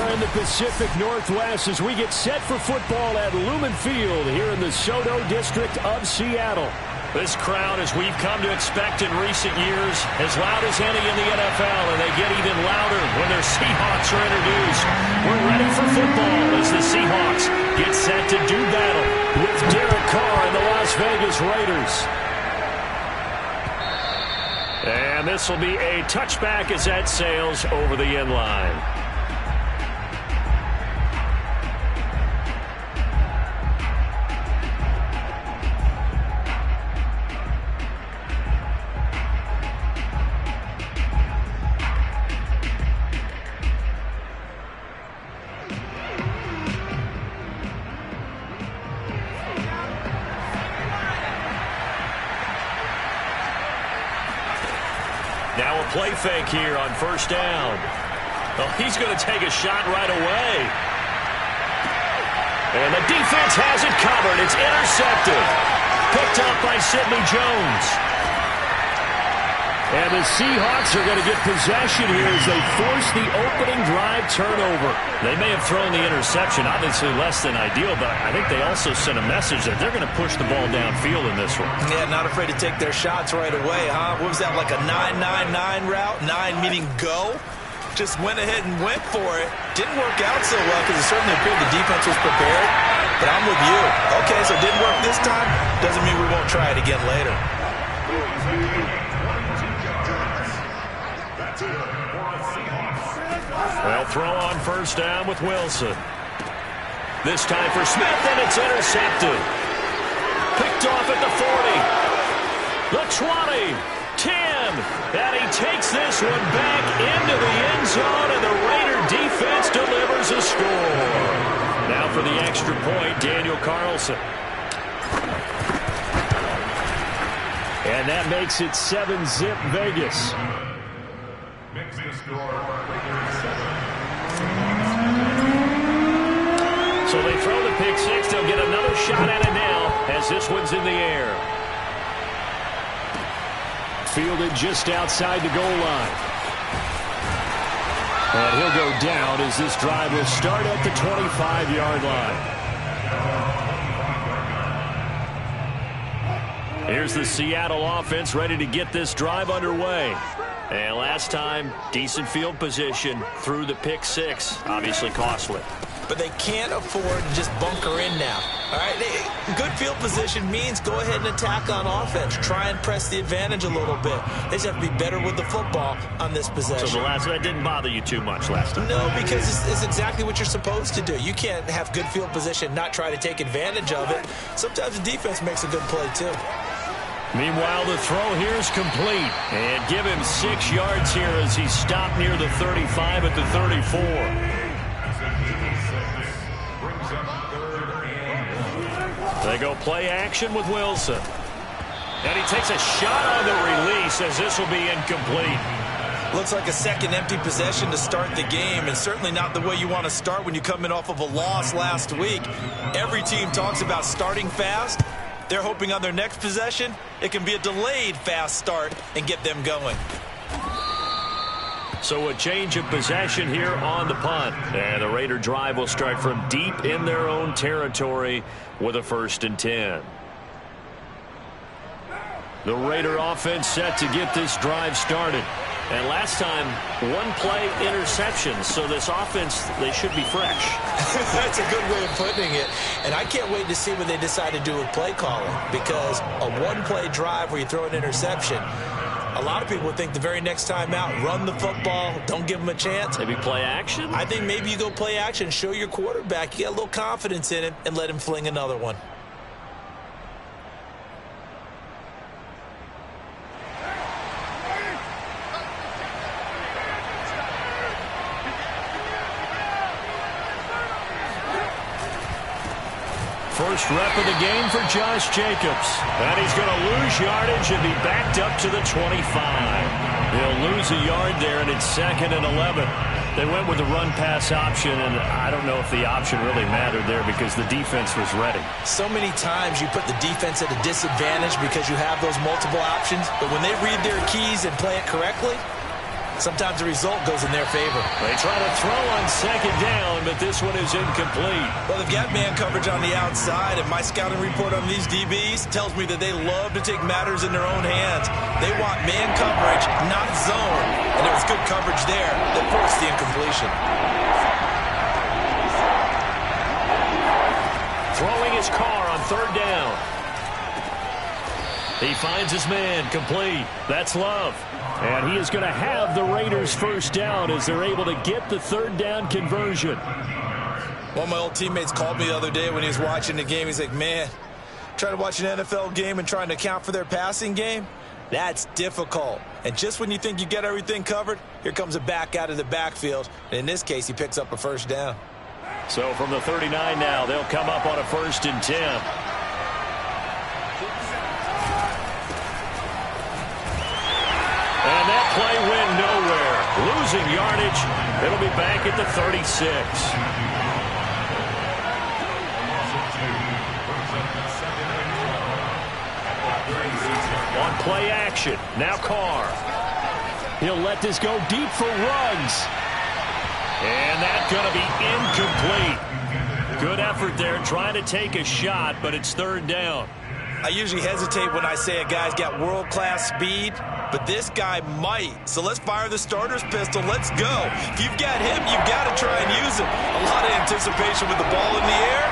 are in the Pacific Northwest as we get set for football at Lumen Field here in the Soto District of Seattle. This crowd, as we've come to expect in recent years, as loud as any in the NFL, and they get even louder when their Seahawks are introduced. We're ready for football as the Seahawks get set to do battle with Derek Carr and the Las Vegas Raiders. And this will be a touchback as that sails over the end line. Now a play fake here on first down. Oh, he's going to take a shot right away. And the defense has it covered. It's intercepted. Picked up by Sidney Jones. And the Seahawks are going to get possession here as they force the opening drive turnover. They may have thrown the interception, obviously less than ideal, but I think they also sent a message that they're going to push the ball downfield in this one. Yeah, not afraid to take their shots right away, huh? What was that, like a 9-9-9 route? 9 meaning go? Just went ahead and went for it. Didn't work out so well because it certainly appeared the defense was prepared. But I'm with you. Okay, so it didn't work this time. Doesn't mean we won't try it again later. Well, throw on first down with Wilson. This time for Smith, and it's intercepted. Picked off at the 40. The 20. 10. And he takes this one back into the end zone, and the Raider defense delivers a score. Now for the extra point, Daniel Carlson. And that makes it 7-zip Vegas. So they throw the pick six. They'll get another shot at it now as this one's in the air. Fielded just outside the goal line. And he'll go down as this drive will start at the 25-yard line. Here's the Seattle offense ready to get this drive underway. And last time, decent field position through the pick six. Obviously costly. But they can't afford to just bunker in now. All right, good field position means go ahead and attack on offense. Try and press the advantage a little bit. They just have to be better with the football on this possession. So that didn't bother you too much last time? No, because it's exactly what you're supposed to do. You can't have good field position, not try to take advantage of it. Sometimes the defense makes a good play, too. Meanwhile, the throw here is complete. And give him 6 yards here as he stopped near the 35 at the 34. They go play action with Wilson. And he takes a shot on the release as this will be incomplete. Looks like a second empty possession to start the game, and certainly not the way you want to start when you come in off of a loss last week. Every team talks about starting fast. They're hoping on their next possession, it can be a delayed fast start and get them going. So a change of possession here on the punt. And the Raider drive will start from deep in their own territory with a 1st and 10. The Raider offense set to get this drive started. And last time, 1-play interception. So this offense, they should be fresh. That's a good way of putting it. And I can't wait to see what they decide to do with play calling. Because a 1-play drive where you throw an interception, a lot of people think the very next time out, run the football, don't give them a chance. Maybe play action? I think maybe you go play action, show your quarterback, you get a little confidence in him, and let him fling another one. First rep of the game for Josh Jacobs. And he's going to lose yardage and be backed up to the 25. He'll lose a yard there, and it's 2nd and 11. They went with the run-pass option, and I don't know if the option really mattered there because the defense was ready. So many times you put the defense at a disadvantage because you have those multiple options, but when they read their keys and play it correctly, Sometimes the result goes in their favor. They try to throw on second down, but this one is incomplete. Well, they've got man coverage on the outside, and my scouting report on these DBs tells me that they love to take matters in their own hands. They want man coverage, not zone. And there was good coverage there that forced the incompletion. Throwing his car on third down. He finds his man, complete. That's Love. And he is going to have the Raiders first down as they're able to get the third down conversion. One of my old teammates called me the other day when he was watching the game. He's like, man, trying to watch an NFL game and trying to account for their passing game, that's difficult. And just when you think you get everything covered, here comes a back out of the backfield. And in this case, he picks up a first down. So from the 39 now, they'll come up on a 1st and 10. And that play went nowhere. Losing yardage. It'll be back at the 36. On play action. Now Carr. He'll let this go deep for Ruggs. And that's going to be incomplete. Good effort there trying to take a shot, but it's third down. I usually hesitate when I say a guy's got world-class speed, but this guy might. So let's fire the starter's pistol. Let's go. If you've got him, you've got to try and use him. A lot of anticipation with the ball in the air,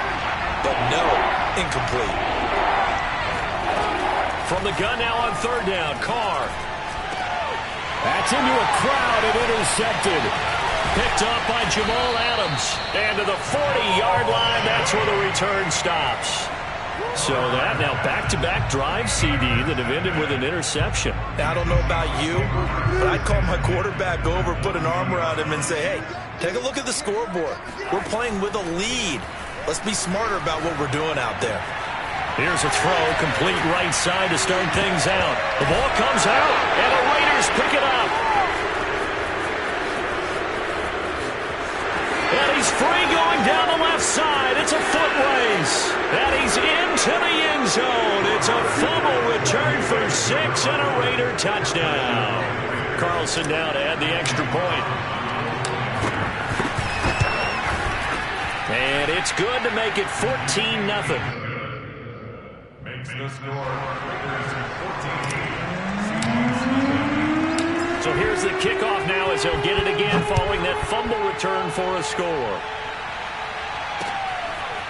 but no, incomplete. From the gun now on third down, Carr. That's into a crowd and intercepted. Picked up by Jamal Adams. And to the 40-yard line, that's where the return stops. So that now back-to-back drive CD that have ended with an interception. Now, I don't know about you, but I'd call my quarterback over, put an arm around him, and say, hey, take a look at the scoreboard. We're playing with a lead. Let's be smarter about what we're doing out there. Here's a throw, complete right side to start things out. The ball comes out, and the Raiders pick it up. And he's free going down the left side. It's a foot race. And he's into the end zone. It's a fumble return for 6 and a Raider touchdown. Carlson now to add the extra point. And it's good to make it 14-0. Makes the score. So here's the kickoff now as he'll get it again following that fumble return for a score.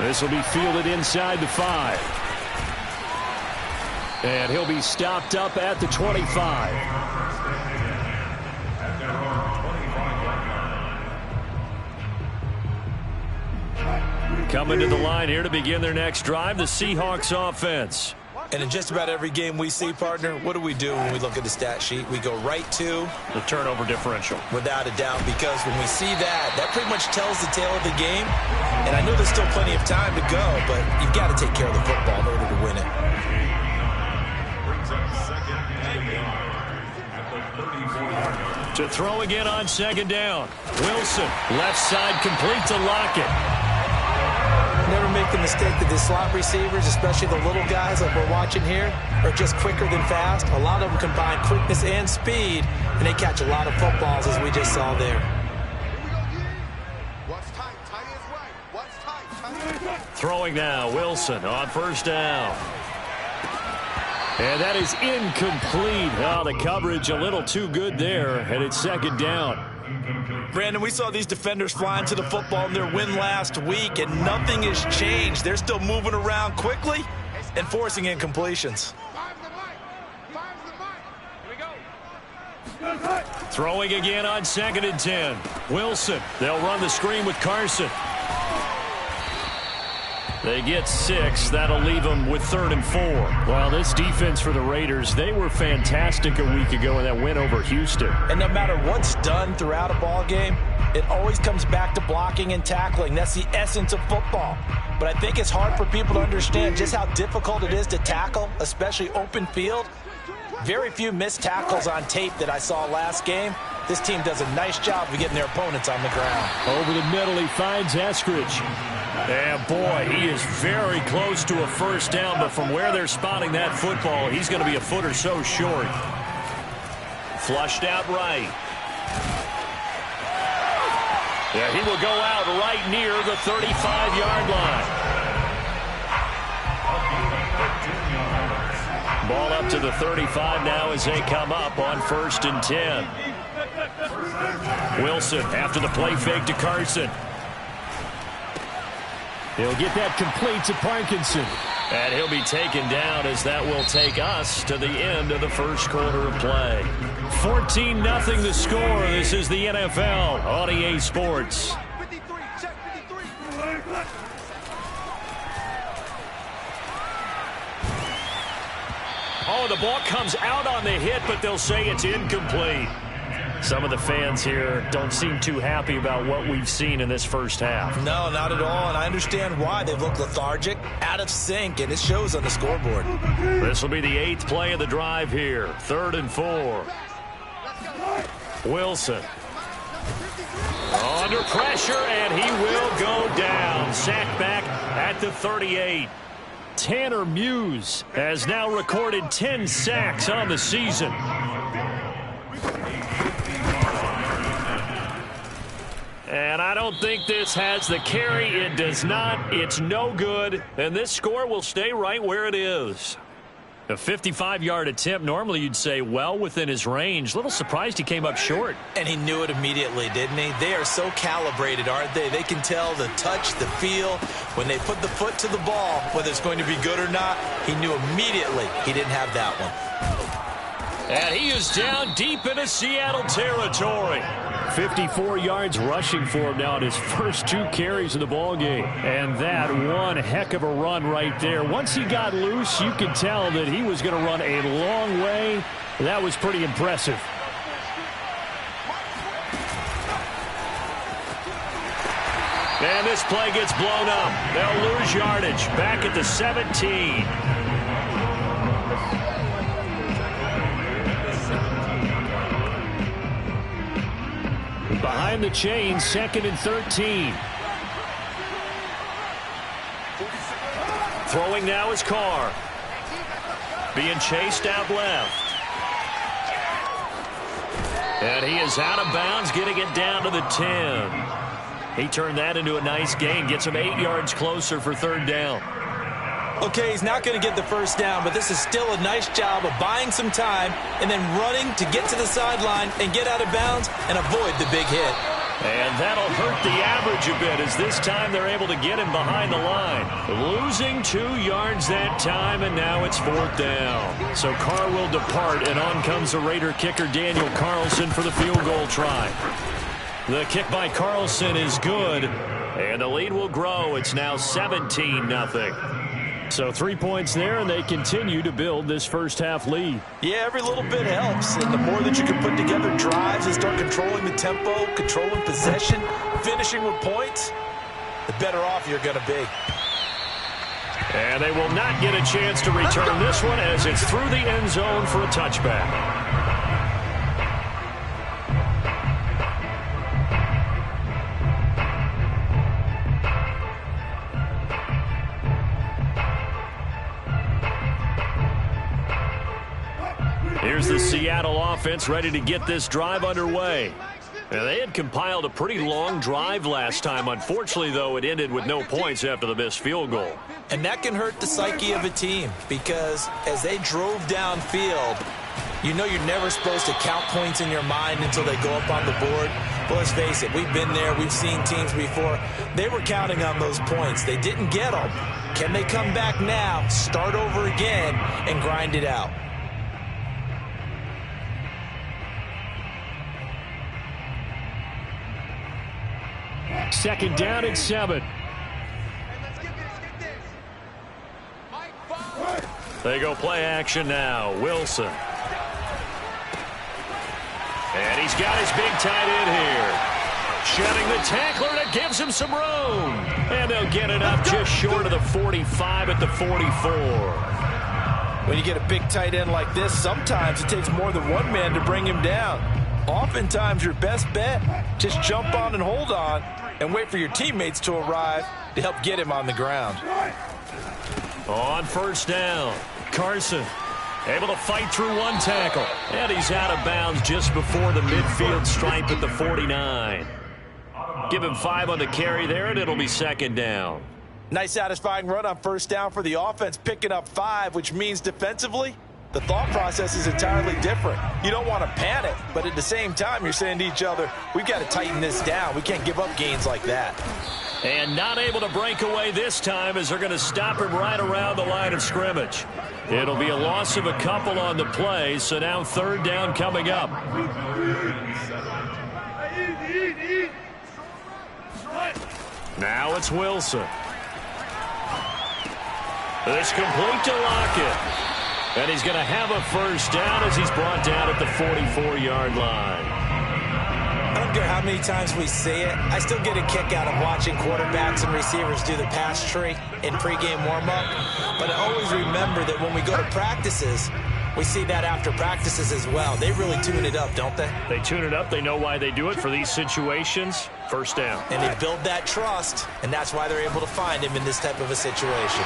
This will be fielded inside the 5. And he'll be stopped up at the 25. Coming to the line here to begin their next drive, the Seahawks offense. And in just about every game we see, partner, what do we do when we look at the stat sheet? We go right to the turnover differential. Without a doubt, because when we see that, that pretty much tells the tale of the game. And I know there's still plenty of time to go, but you've got to take care of the football in order to win it. To throw again on second down. Wilson, left side complete to Lockett. Never make the mistake that the slot receivers, especially the little guys like we're watching here, are just quicker than fast. A lot of them combine quickness and speed, and they catch a lot of footballs, as we just saw there. Throwing now, Wilson on first down. And that is incomplete. Oh, the coverage a little too good there, and it's second down. Brandon, we saw these defenders flying to the football in their win last week, and nothing has changed. They're still moving around quickly and forcing incompletions. Throwing again on second and 10. Wilson, they'll run the screen with Carson. They get 6. That'll leave them with 3rd and 4. Well, this defense for the Raiders, they were fantastic a week ago in that win over Houston. And no matter what's done throughout a ball game, it always comes back to blocking and tackling. That's the essence of football. But I think it's hard for people to understand just how difficult it is to tackle, especially open field. Very few missed tackles on tape that I saw last game. This team does a nice job of getting their opponents on the ground. Over the middle, he finds Eskridge. And boy, he is very close to a first down, but from where they're spotting that football, he's going to be a foot or so short. Flushed out right. Yeah, he will go out right near the 35-yard line. Ball up to the 35 now as they come up on 1st and 10. Wilson after the play fake to Carson. He'll get that complete to Parkinson. And he'll be taken down as that will take us to the end of the first quarter of play. 14-0 the score. This is the NFL on EA Sports. Oh, the ball comes out on the hit, but they'll say it's incomplete. Some of the fans here don't seem too happy about what we've seen in this first half. No, not at all, and I understand why. They've looked lethargic, out of sync, and it shows on the scoreboard. This will be the 8th play of the drive here. 3rd and 4. Wilson. Under pressure, and he will go down. Sacked back at the 38. Tanner Muse has now recorded 10 sacks on the season. And I don't think this has the carry. It does not. It's no good. And this score will stay right where it is. A 55-yard attempt, normally you'd say well within his range. Little surprised he came up short. And he knew it immediately, didn't he? They are so calibrated, aren't they? They can tell the touch, the feel. When they put the foot to the ball, whether it's going to be good or not, he knew immediately he didn't have that one. And he is down deep into Seattle territory. 54 yards rushing for him now in his first 2 carries of the ballgame. And that one heck of a run right there. Once he got loose, you could tell that he was going to run a long way. That was pretty impressive. And this play gets blown up. They'll lose yardage back at the 17. Behind the chain, 2nd and 13. Throwing now is Carr. Being chased out left. And he is out of bounds, getting it down to the 10. He turned that into a nice gain, gets him 8 yards closer for 3rd down. Okay, he's not going to get the first down, but this is still a nice job of buying some time and then running to get to the sideline and get out of bounds and avoid the big hit. And that'll hurt the average a bit, as this time they're able to get him behind the line. Losing 2 yards that time, and now it's 4th down. So Carr will depart, and on comes the Raider kicker Daniel Carlson for the field goal try. The kick by Carlson is good, and the lead will grow. It's now 17-0. So 3 points there, and they continue to build this first half lead. Yeah, every little bit helps. And the more that you can put together drives and start controlling the tempo, controlling possession, finishing with points, the better off you're going to be. And they will not get a chance to return this one as it's through the end zone for a touchback. Here's the Seattle offense ready to get this drive underway. Now, they had compiled a pretty long drive last time. Unfortunately, though, it ended with no points after the missed field goal. And that can hurt the psyche of a team, because as they drove downfield, you know you're never supposed to count points in your mind until they go up on the board. But let's face it, we've been there. We've seen teams before. They were counting on those points. They didn't get them. Can they come back now, start over again, and grind it out? Second down and 7. They go play action now. Wilson. And he's got his big tight end here. Shedding the tackler, and it gives him some room. And they'll get it up just short of the 45 at the 44. When you get a big tight end like this, sometimes it takes more than one man to bring him down. Oftentimes, your best bet, just jump on and hold on and wait for your teammates to arrive to help get him on the ground. On first down, Carson able to fight through one tackle. And he's out of bounds just before the midfield stripe at the 49. Give him 5 on the carry there, and it'll be second down. Nice satisfying run on first down for the offense, picking up 5, which means defensively, the thought process is entirely different. You don't want to panic, but at the same time, you're saying to each other, we've got to tighten this down. We can't give up gains like that. And not able to break away this time as they're going to stop him right around the line of scrimmage. It'll be a loss of a couple on the play, so now third down coming up. Now it's Wilson. It's complete to Lockett. And he's going to have a first down as he's brought down at the 44-yard line. I don't care how many times we see it. I still get a kick out of watching quarterbacks and receivers do the pass tree in pregame warm-up. But I always remember that when we go to practices, we see that after practices as well. They really tune it up, don't they? They tune it up. They know why they do it for these situations. First down. And they build that trust, and that's why they're able to find him in this type of a situation.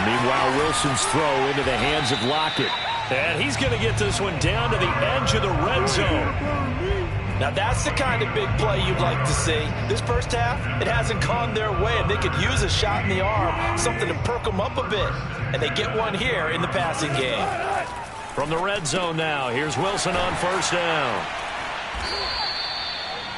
Meanwhile, Wilson's throw into the hands of Lockett. And he's going to get this one down to the edge of the red zone. Now, that's the kind of big play you'd like to see. This first half, it hasn't gone their way, and they could use a shot in the arm, something to perk them up a bit. And they get one here in the passing game. From the red zone now, here's Wilson on first down.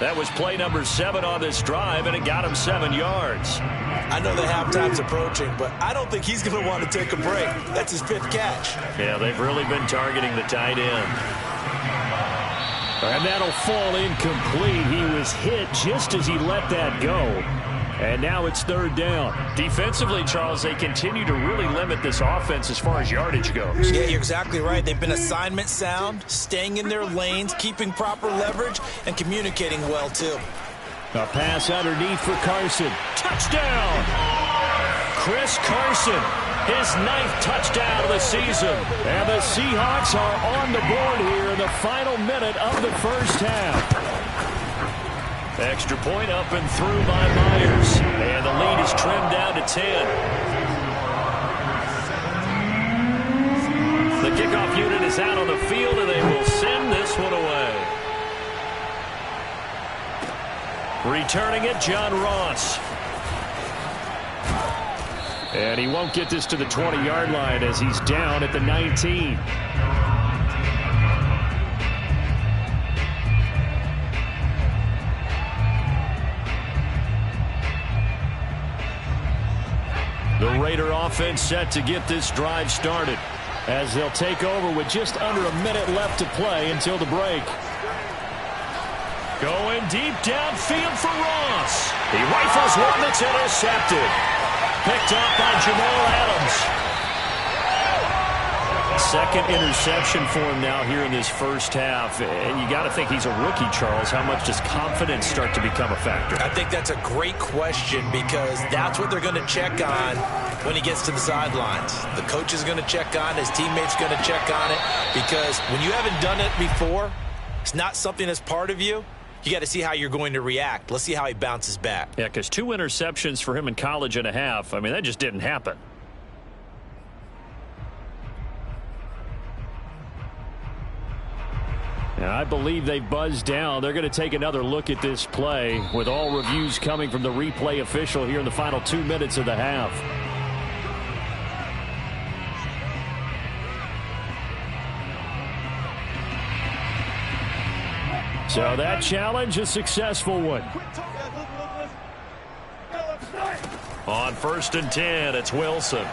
That was play number 7 on this drive, and it got him 7 yards. I know the halftime's approaching, but I don't think he's going to want to take a break. That's his 5th catch. Yeah, they've really been targeting the tight end. And that'll fall incomplete. He was hit just as he let that go. And now it's third down. Defensively, Charles, they continue to really limit this offense as far as yardage goes. Yeah, you're exactly right. They've been assignment sound, staying in their lanes, keeping proper leverage, and communicating well, too. A pass underneath for Carson. Touchdown! Chris Carson, his 9th touchdown of the season. And the Seahawks are on the board here in the final minute of the first half. Extra point up and through by Myers. And the lead is trimmed down to 10. The kickoff unit is out on the field, and they will send this one away. Returning it, John Ross. And he won't get this to the 20-yard line as he's down at the 19. The Raider offense set to get this drive started as they'll take over with just under a minute left to play until the break. Going deep downfield for Ross. He rifles one that's intercepted. Picked off by Jamal Adams. Second interception for him now here in this first half. And you got to think he's a rookie, Charles. How much does confidence start to become a factor? I think that's a great question because that's what they're going to check on when he gets to the sidelines. The coach is going to check on it. His teammates going to check on it because when you haven't done it before, it's not something that's part of you. You got to see how you're going to react. Let's see how he bounces back. Yeah, because 2 interceptions for him in college and a half. I mean, that just didn't happen. And I believe they've buzzed down. They're going to take another look at this play with all reviews coming from the replay official here in the final 2 minutes of the half. So that challenge, a successful one. On 1st and 10, it's Wilson.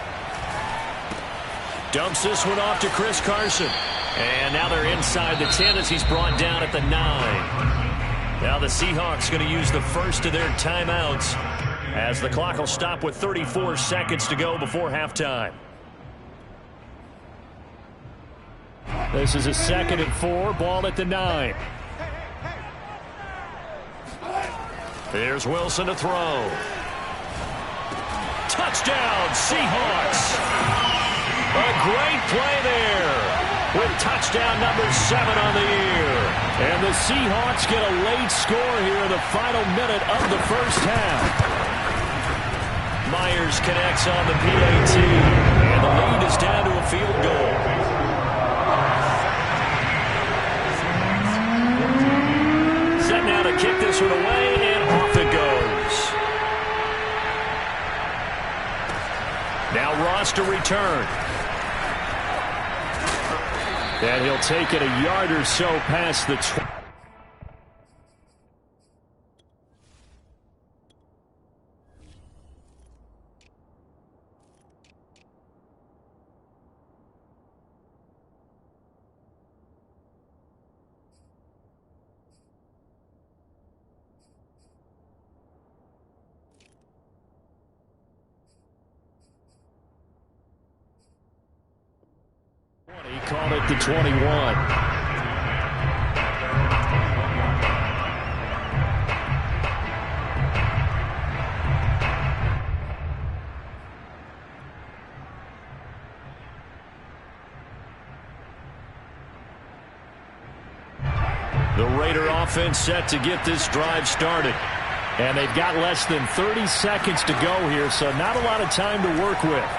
Dumps this one off to Chris Carson. And now they're inside the 10 as he's brought down at the 9. Now the Seahawks going to use the first of their timeouts as the clock will stop with 34 seconds to go before halftime. This is a 2nd and 4, ball at the 9. Here's Wilson to throw. Touchdown, Seahawks. A great play there with touchdown number 7 on the year. And the Seahawks get a late score here in the final minute of the first half. Myers connects on the PAT. And the lead is down to a field goal. Set now to kick this one away, and off it goes. roster return. And he'll take it a yard or so past the 20. He called it the 21. The Raider offense set to get this drive started. And they've got less than 30 seconds to go here, so not a lot of time to work with.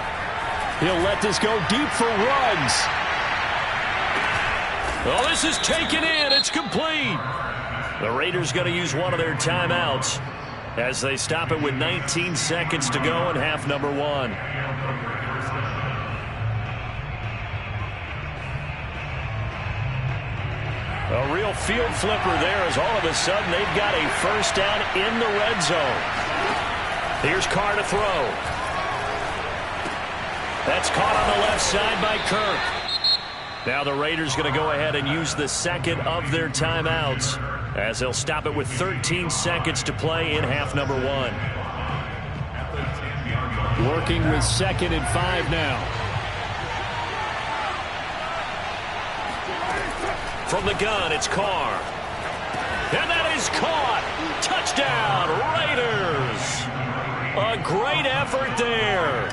He'll let this go deep for Ruggs. Oh, this is taken in. It's complete. The Raiders going to use one of their timeouts as they stop it with 19 seconds to go in half number one. A real field flipper there as all of a sudden they've got a first down in the red zone. Here's Carr to throw. That's caught on the left side by Kirk. Now the Raiders going to go ahead and use the second of their timeouts as they'll stop it with 13 seconds to play in half number one. Working with 2nd and 5 now. From the gun, it's Carr. And that is caught. Touchdown, Raiders. A great effort there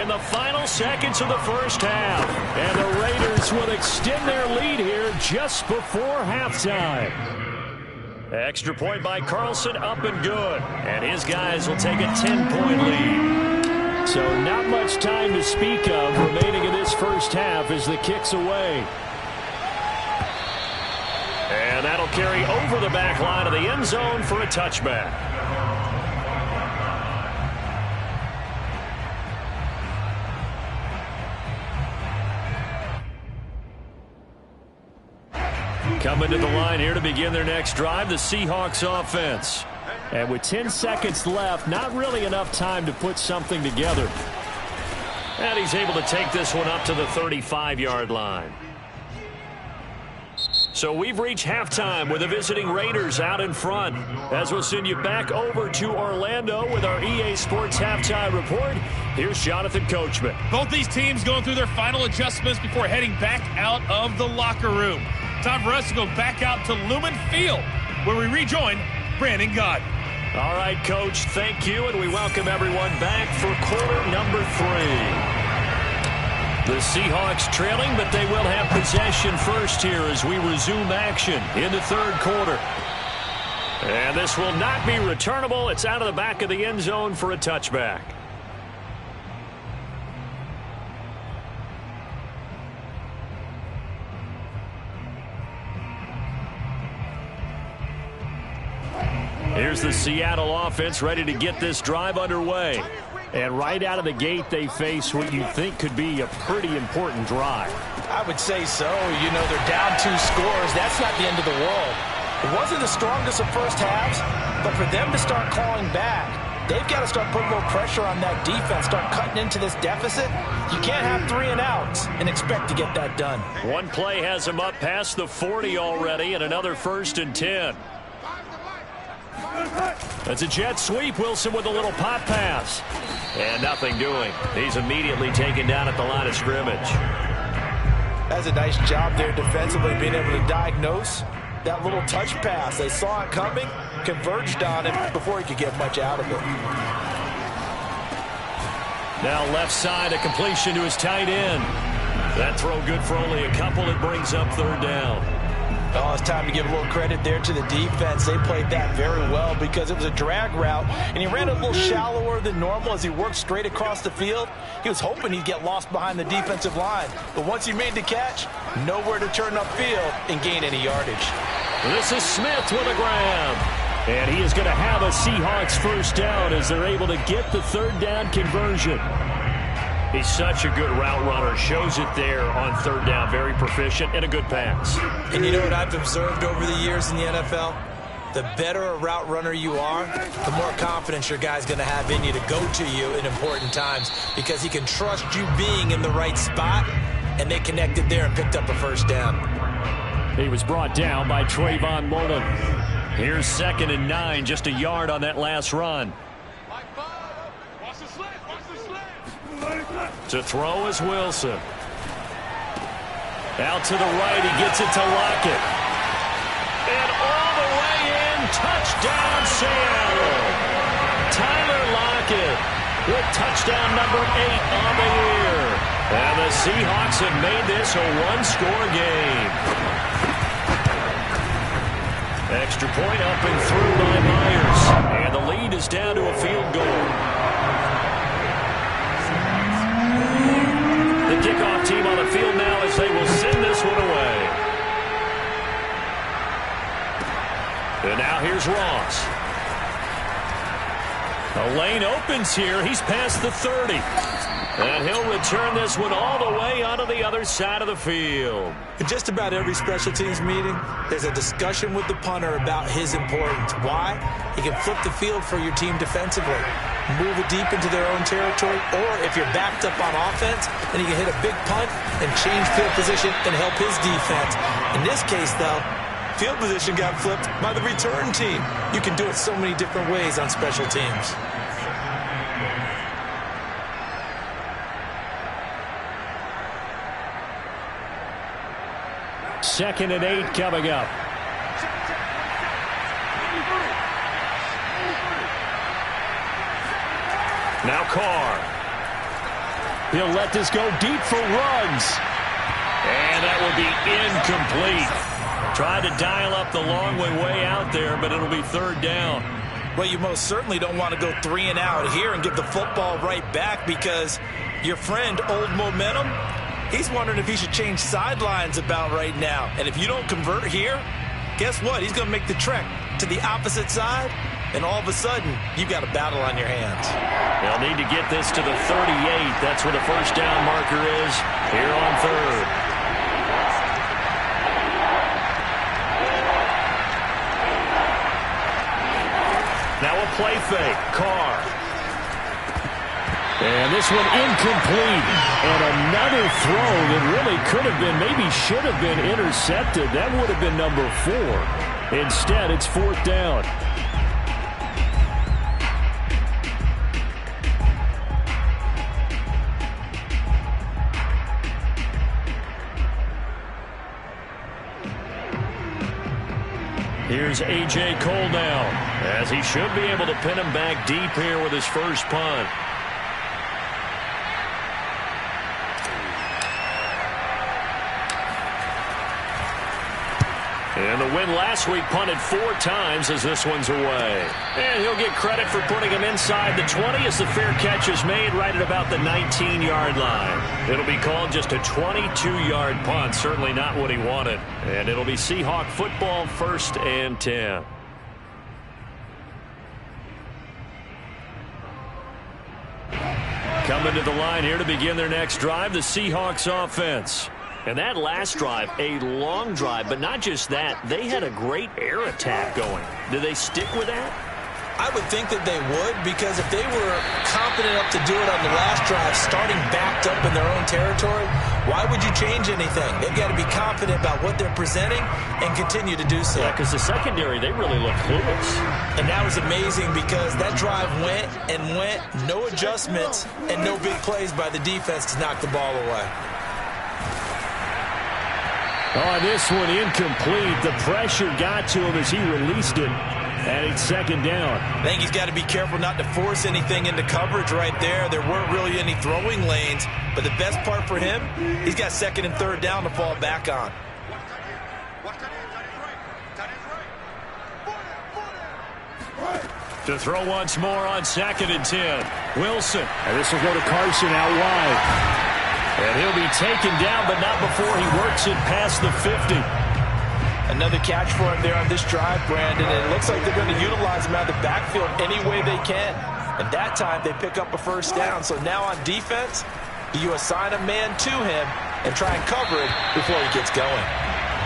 in the final seconds of the first half. And the Raiders will extend their lead here just before halftime. Extra point by Carlson, up and good. And his guys will take a 10-point lead. So not much time to speak of remaining in this first half as the kick's away. And that'll carry over the back line of the end zone for a touchback. Coming to the line here to begin their next drive, the Seahawks offense. And with 10 seconds left, not really enough time to put something together. And he's able to take this one up to the 35-yard line. So we've reached halftime with the visiting Raiders out in front. As we'll send you back over to Orlando with our EA Sports Halftime Report, here's Jonathan Coachman. Both these teams going through their final adjustments before heading back out of the locker room. Time for us to go back out to Lumen Field, where we rejoin Brandon Gott. All right, Coach, thank you, and we welcome everyone back for quarter number 3. The Seahawks trailing, but they will have possession first here as we resume action in the third quarter. And this will not be returnable. It's out of the back of the end zone for a touchback. Here's the Seattle offense ready to get this drive underway. And right out of the gate, they face what you think could be a pretty important drive. I would say so. You know, they're down 2 scores. That's not the end of the world. It wasn't the strongest of first halves, but for them to start clawing back, they've got to start putting a little pressure on that defense, start cutting into this deficit. You can't have 3 and outs and expect to get that done. One play has them up past the 40 already, and another 1st and 10. That's a jet sweep. Wilson with a little pop pass. And nothing doing. He's immediately taken down at the line of scrimmage. That's a nice job there defensively, being able to diagnose that little touch pass. They saw it coming, converged on him before he could get much out of it. Now left side, a completion to his tight end. That throw good for only a couple. It brings up 3rd down. Oh, it's time to give a little credit there to the defense. They played that very well because it was a drag route, and he ran a little shallower than normal as he worked straight across the field. He was hoping he'd get lost behind the defensive line, but once he made the catch, nowhere to turn upfield and gain any yardage. This is Smith with a grab, and he is going to have a Seahawks first down as they're able to get the 3rd down conversion. He's such a good route runner. Shows it there on third down. Very proficient and a good pass. And you know what I've observed over the years in the NFL? The better a route runner you are, the more confidence your guy's going to have in you to go to you in important times because he can trust you being in the right spot, and they connected there and picked up a first down. He was brought down by Trayvon Mullen. Here's 2nd and 9, just a yard on that last run. To throw is Wilson. Out to the right, he gets it to Lockett. And all the way in, touchdown Seattle. Tyler Lockett with touchdown number 8 on the year. And the Seahawks have made this a one-score game. Extra point up and through by Myers. And the lead is down to a field goal. The kickoff team on the field now as they will send this one away. And now here's Ross. The lane opens here. He's past the 30. And he'll return this one all the way onto the other side of the field. In just about every special teams meeting, there's a discussion with the punter about his importance. Why? He can flip the field for your team defensively, move it deep into their own territory, or if you're backed up on offense, then he can hit a big punt and change field position and help his defense. In this case, though, field position got flipped by the return team. You can do it so many different ways on special teams. Second and 8 coming up. Now Carr. He'll let this go deep for Ruggs. And that will be incomplete. Tried to dial up the long way out there, but it'll be third down. Well, you most certainly don't want to go 3 and out here and give the football right back because your friend, Old Momentum, he's wondering if he should change sidelines about right now. And if you don't convert here, guess what? He's going to make the trek to the opposite side, and all of a sudden, you've got a battle on your hands. They'll need to get this to the 38. That's where the first down marker is here on third. Now a play fake. Carr. And this one incomplete. And another throw that really could have been, maybe should have been intercepted. That would have been number 4. Instead, it's fourth down. Here's A.J. Cole now, as he should be able to pin him back deep here with his first punt. And the win last week punted 4 times as this one's away. And he'll get credit for putting him inside the 20 as the fair catch is made right at about the 19-yard line. It'll be called just a 22-yard punt, certainly not what he wanted. And it'll be Seahawk football, 1st and 10. Coming to the line here to begin their next drive, the Seahawks offense. And that last drive, a long drive, but not just that. They had a great air attack going. Do they stick with that? I would think that they would, because if they were confident enough to do it on the last drive, starting backed up in their own territory, why would you change anything? They've got to be confident about what they're presenting and continue to do so. Yeah, because the secondary, they really look clueless. And that was amazing because that drive went and went, no adjustments, and no big plays by the defense to knock the ball away. Oh, this one incomplete. The pressure got to him as he released it. And it's second down. I think he's got to be careful not to force anything into coverage right there. There weren't really any throwing lanes. But the best part for him, he's got 2nd and 3rd down to fall back on. To throw once more on 2nd and 10. Wilson. And this will go to Carson out wide. And he'll be taken down, but not before he works it past the 50. Another catch for him there on this drive, Brandon. And it looks like they're going to utilize him out of the backfield any way they can. And that time they pick up a first down. So now on defense, Do you assign a man to him and try and cover it before he gets going?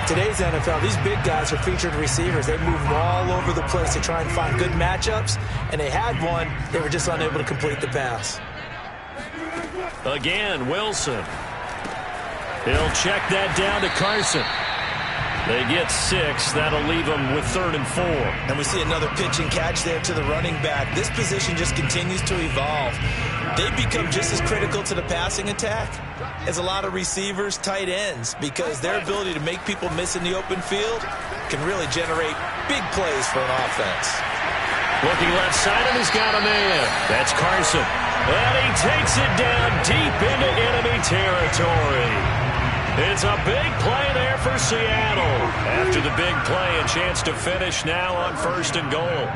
Today's NFL, these big guys are featured receivers. They move all over the place to try and find good matchups, and they had one. They were just unable to complete the pass. Again, Wilson. He'll check that down to Carson. They get 6. That'll leave them with 3rd and 4. And we see another pitch and catch there to the running back. This position just continues to evolve. They become just as critical to the passing attack as a lot of receivers, tight ends, because their ability to make people miss in the open field can really generate big plays for an offense. Looking left side, and he's got a man. That's Carson. And he takes it down deep into enemy territory. It's a big play there for Seattle. After the big play, a chance to finish now on 1st and goal.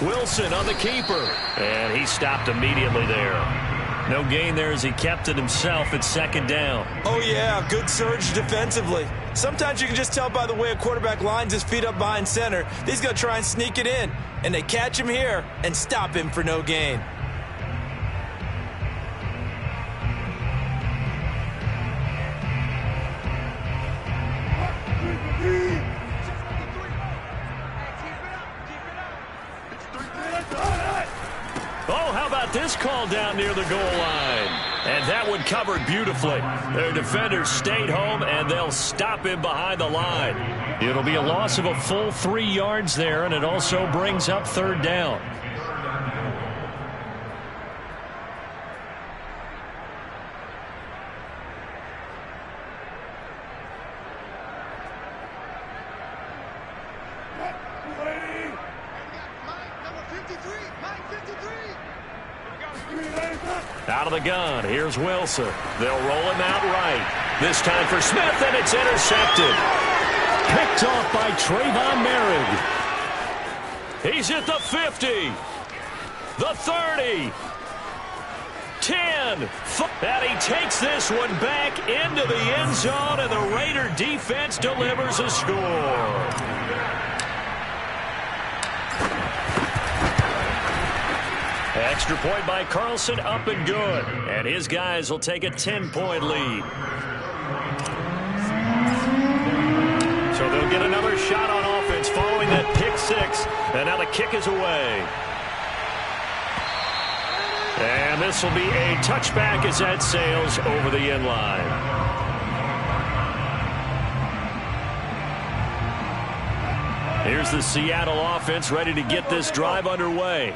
Wilson on the keeper. And he stopped immediately there. No gain there as he kept it himself at 2nd down. Oh, yeah, good surge defensively. Sometimes you can just tell by the way a quarterback lines his feet up behind center. He's going to try and sneak it in. And they catch him here and stop him for no gain. Oh, how about this call down near the goal line? And that one covered beautifully. Their defenders stayed home, and they'll stop him behind the line. It'll be a loss of a full 3 yards there, and it also brings up 3rd down. Out of the gun, here's Wilson. They'll roll him out right. This time for Smith, and it's intercepted. Picked off by Trayvon Merrick. He's at the 50. The 30. 10. And he takes this one back into the end zone, and the Raider defense delivers a score. Extra point by Carlson, up and good. And his guys will take a 10-point lead. So they'll get another shot on offense following that pick 6. And now the kick is away. And this will be a touchback as that sails over the end line. Here's the Seattle offense ready to get this drive underway.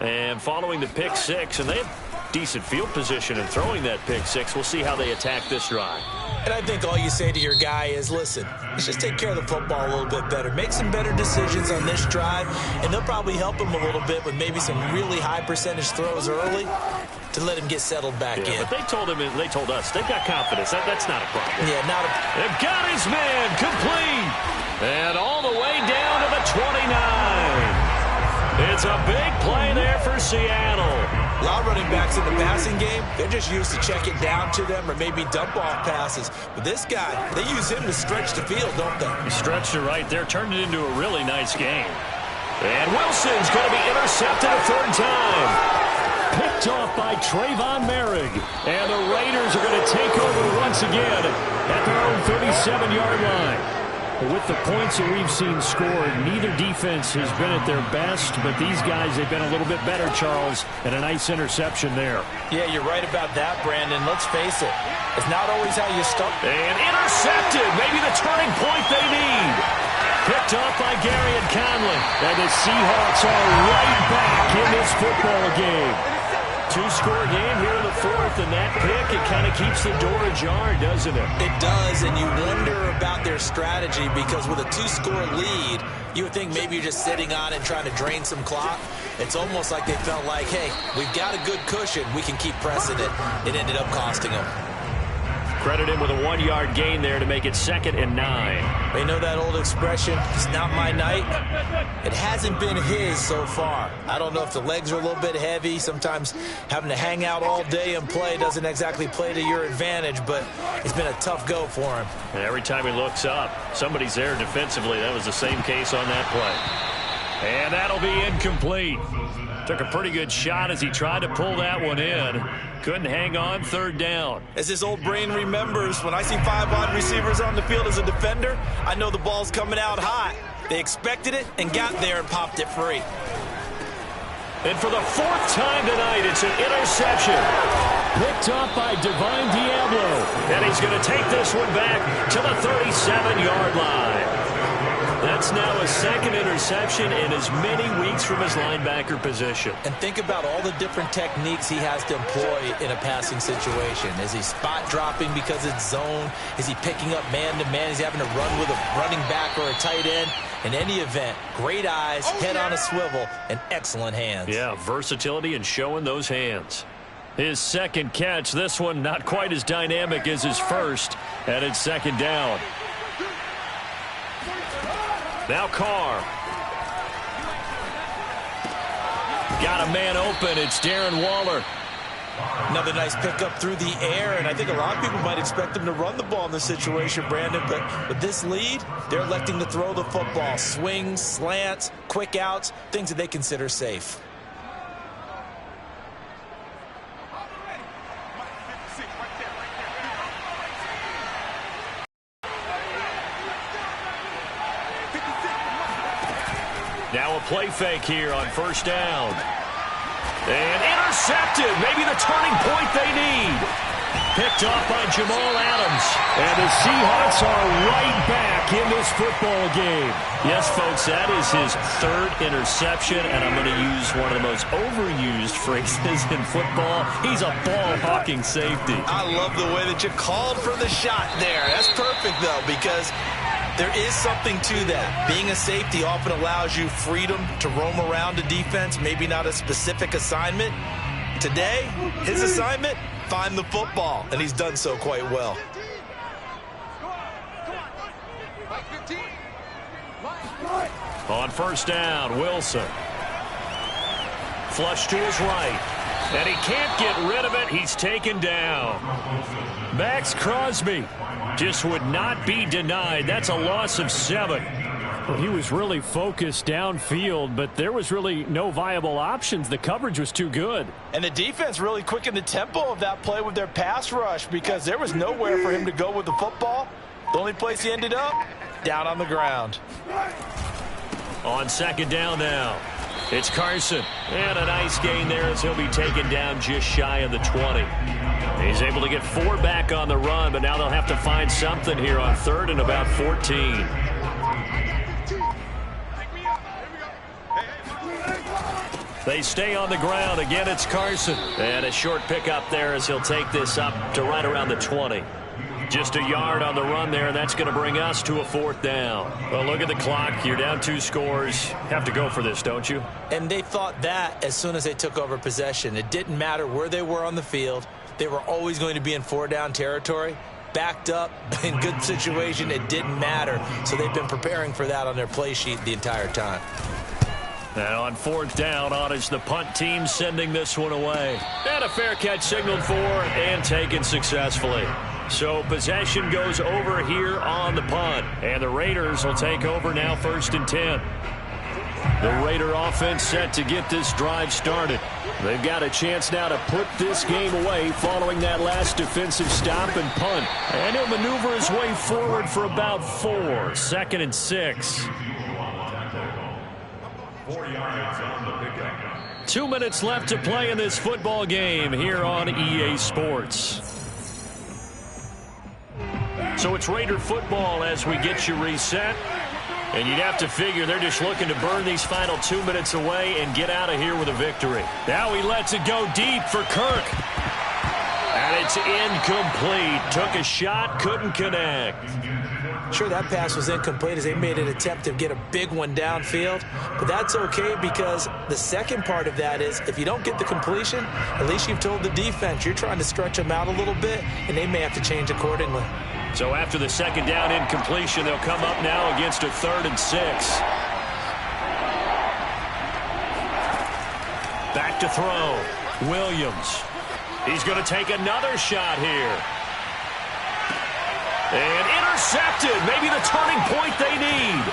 And following the pick 6, and they have decent field position in throwing that pick 6. We'll see how they attack this drive. And I think all you say to your guy is, listen, let's just take care of the football a little bit better. Make some better decisions on this drive, and they'll probably help him a little bit with maybe some really high percentage throws early to let him get settled back in. But they told us, they've got confidence. That's not a problem. Yeah, They've got his man complete. And all the way down to the 29. It's a big play there for Seattle. A lot of running backs in the passing game, they're just used to check it down to them or maybe dump off passes. But this guy, they use him to stretch the field, don't they? He stretched it right there, turned it into a really nice game. And Wilson's going to be intercepted a 3rd time. Picked off by Trayvon Merrick. And the Raiders are going to take over once again at their own 37-yard line. With the points that we've seen scored, neither defense has been at their best, but these guys, they've been a little bit better, Charles, and a nice interception there. Yeah, you're right about that, Brandon. Let's face it, it's not always how you start. And intercepted, maybe the turning point they need. Picked off by Gary and Conley. And the Seahawks are right back in this football game. 2-score game here in the 4th, and that pick, it kind of keeps the door ajar, doesn't it? It does, and you wonder about their strategy because with a 2-score lead, you would think maybe you're just sitting on it and trying to drain some clock. It's almost like they felt like, hey, we've got a good cushion. We can keep pressing it. It ended up costing them. Credit him with a 1-yard gain there to make it 2nd and 9. They know that old expression, it's not my night. It hasn't been his so far. I don't know if the legs are a little bit heavy. Sometimes having to hang out all day and play doesn't exactly play to your advantage, but it's been a tough go for him. And every time he looks up, somebody's there defensively. That was the same case on that play. And that'll be incomplete. Took a pretty good shot as he tried to pull that one in. Couldn't hang on, third down. As his old brain remembers, when I see 5 wide receivers on the field as a defender, I know the ball's coming out hot. They expected it and got there and popped it free. And for the 4th time tonight, it's an interception. Picked off by Divine Diablo. And he's going to take this one back to the 37-yard line. That's now a 2nd interception in as many weeks from his linebacker position. And think about all the different techniques he has to employ in a passing situation. Is he spot dropping because it's zone? Is he picking up man-to-man? Is he having to run with a running back or a tight end? In any event, great eyes, head on a swivel, and excellent hands. Yeah, versatility and showing those hands. His 2nd catch, this one not quite as dynamic as his first, and it's 2nd down. Now Carr. Got a man open. It's Darren Waller. Another nice pickup through the air, and I think a lot of people might expect him to run the ball in this situation, Brandon, but with this lead, they're electing to throw the football. Swings, slants, quick outs, things that they consider safe. Now a play fake here on 1st down. And intercepted. Maybe the turning point they need. Picked off by Jamal Adams. And the Seahawks are right back in this football game. Yes, folks, that is his 3rd interception. And I'm going to use one of the most overused phrases in football. He's a ball-hawking safety. I love the way that you called for the shot there. That's perfect, though, because there is something to that. Being a safety often allows you freedom to roam around a defense, maybe not a specific assignment. Today, his assignment, find the football, and he's done so quite well. On 1st down, Wilson. Flush to his right. And he can't get rid of it. He's taken down. Max Crosby just would not be denied. That's a loss of 7. Well, he was really focused downfield, but there was really no viable options. The coverage was too good. And the defense really quickened the tempo of that play with their pass rush because there was nowhere for him to go with the football. The only place he ended up, down on the ground. On 2nd down now. It's Carson. And a nice gain there as he'll be taken down just shy of the 20. He's able to get 4 back on the run, but now they'll have to find something here on 3rd and about 14. They stay on the ground. Again, it's Carson. And a short pickup there as he'll take this up to right around the 20. Just a yard on the run there, and that's going to bring us to a 4th down. Well, look at the clock. You're down 2 scores. Have to go for this, don't you? And they thought that as soon as they took over possession. It didn't matter where they were on the field. They were always going to be in 4-down territory. Backed up, in good situation, it didn't matter. So they've been preparing for that on their play sheet the entire time. And on 4th down, on is the punt team sending this one away. And a fair catch signaled for and taken successfully. So possession goes over here on the punt. And the Raiders will take over now 1st and 10. The Raider offense set to get this drive started. They've got a chance now to put this game away following that last defensive stop and punt. And he'll maneuver his way forward for about 4. 2nd and 6. 4 yards on the pickup. 2 minutes left to play in this football game here on EA Sports. So it's Raider football as we get you reset. And you'd have to figure they're just looking to burn these final 2 minutes away and get out of here with a victory. Now he lets it go deep for Kirk. And it's incomplete. Took a shot, couldn't connect. Sure, that pass was incomplete as they made an attempt to get a big one downfield. But that's okay because the second part of that is if you don't get the completion, at least you've told the defense you're trying to stretch them out a little bit, and they may have to change accordingly. So after the 2nd down incompletion, they'll come up now against a 3rd and 6. Back to throw. Williams. He's going to take another shot here. And intercepted. Maybe the turning point they need.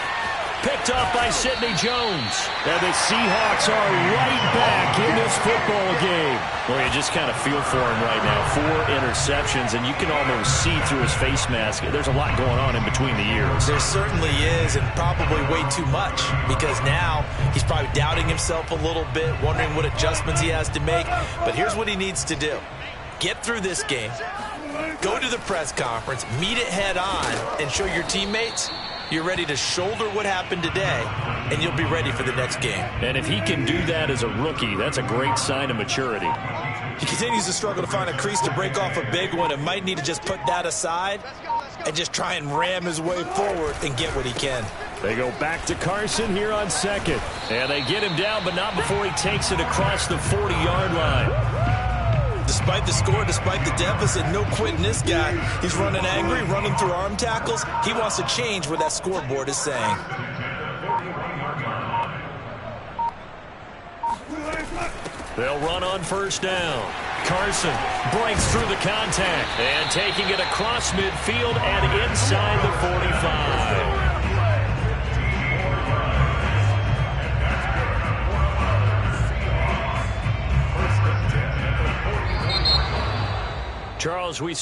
picked off by Sidney Jones. And the Seahawks are right back in this football game. Well, you just kind of feel for him right now. 4 interceptions, and you can almost see through his face mask. There's a lot going on in between the ears. There certainly is, and probably way too much, because now he's probably doubting himself a little bit, wondering what adjustments he has to make. But here's what he needs to do. Get through this game, go to the press conference, meet it head on, and show your teammates you're ready to shoulder what happened today, and you'll be ready for the next game. And if he can do that as a rookie, that's a great sign of maturity. He continues to struggle to find a crease to break off a big one and might need to just put that aside and just try and ram his way forward and get what he can. They go back to Carson here on second. And they get him down, but not before he takes it across the 40-yard line. Despite the score, despite the deficit, no quitting this guy. He's running angry, running through arm tackles. He wants to change what that scoreboard is saying. They'll run on first down. Carson breaks through the contact and taking it across midfield and inside the 45. Charles, we